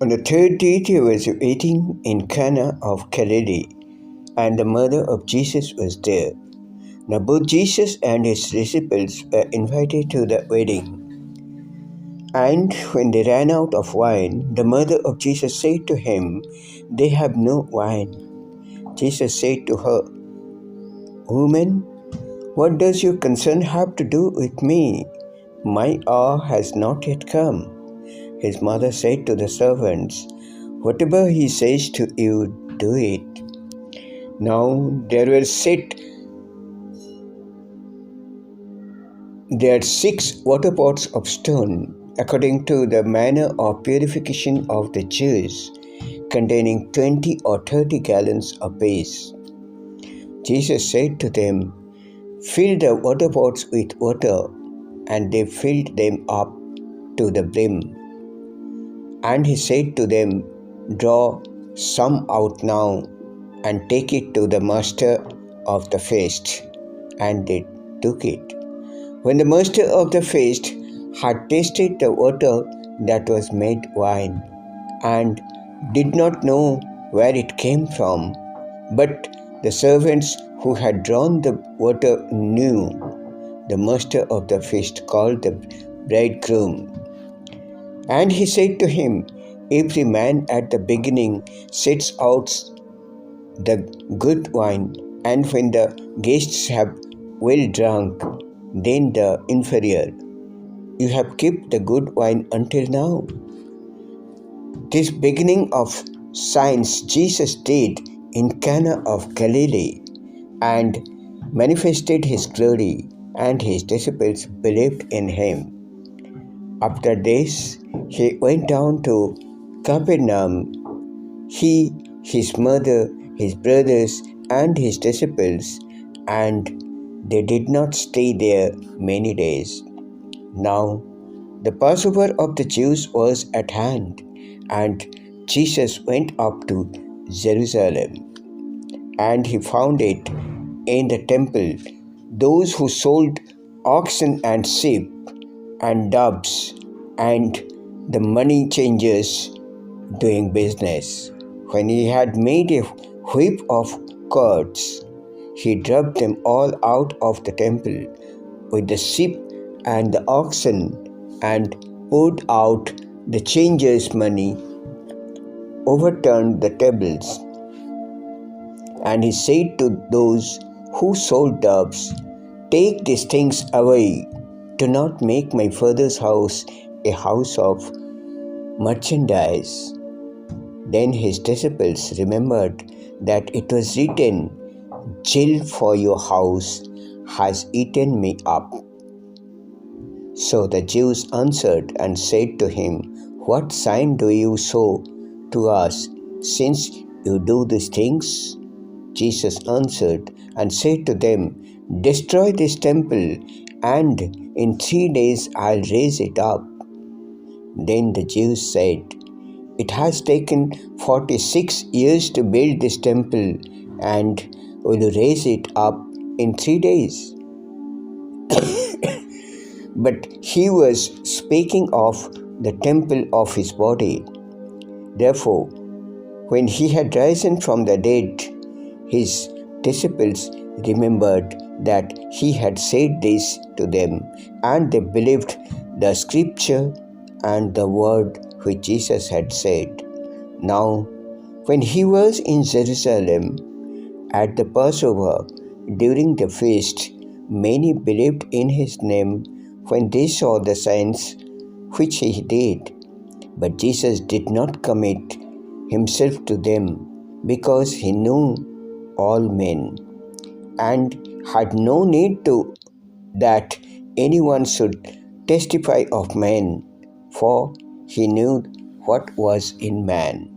On the third day they were eating in Cana of Galilee, and the mother of Jesus was there. Now both Jesus and his disciples were invited to the wedding. And when they ran out of wine, the mother of Jesus said to him, "They have no wine." Jesus said to her, "Woman, what does your concern have to do with me? My hour has not yet come." His mother said to the servants, "Whatever he says to you, do it." Now there are 6 water pots of stone, according to the manner of purification of the Jews, containing 20 or 30 gallons apiece. Jesus said to them, "Fill the water pots with water," and they filled them up to the brim. And he said to them, "Draw some out now, and take it to the master of the feast." And they took it. When the master of the feast had tasted the water that was made wine, and did not know where it came from, but the servants who had drawn the water knew, the master of the feast called the bridegroom. And he said to him, "Every man at the beginning sets out the good wine, and when the guests have well drunk, then the inferior. You have kept the good wine until now." This beginning of signs Jesus did in Cana of Galilee, and manifested his glory, and his disciples believed in him. After this, he went down to Capernaum, he, his mother, his brothers, and his disciples, and they did not stay there many days. Now, the Passover of the Jews was at hand, and Jesus went up to Jerusalem. And he found it in the temple those who sold oxen and sheep and doves, and the money changers doing business. When he had made a whip of cords, he drove them all out of the temple with the sheep and the oxen, and poured out the changers' money, overturned the tables. And he said to those who sold doves, "Take these things away. Do not make my Father's house a house of merchandise." Then his disciples remembered that it was written, "Zeal for your house has eaten me up." So the Jews answered and said to him, "What sign do you show to us, since you do these things?" Jesus answered and said to them, "Destroy this temple, and in 3 days I'll raise it up." Then the Jews said, "It has taken 46 years to build this temple, and will you raise it up in 3 days? But he was speaking of the temple of his body. Therefore, when he had risen from the dead, his disciples remembered that he had said this to them, and they believed the scripture and the word which Jesus had said. Now, when he was in Jerusalem at the Passover during the feast, many believed in his name when they saw the signs which he did. But Jesus did not commit himself to them, because he knew all men, and had no need to that anyone should testify of men, for he knew what was in man.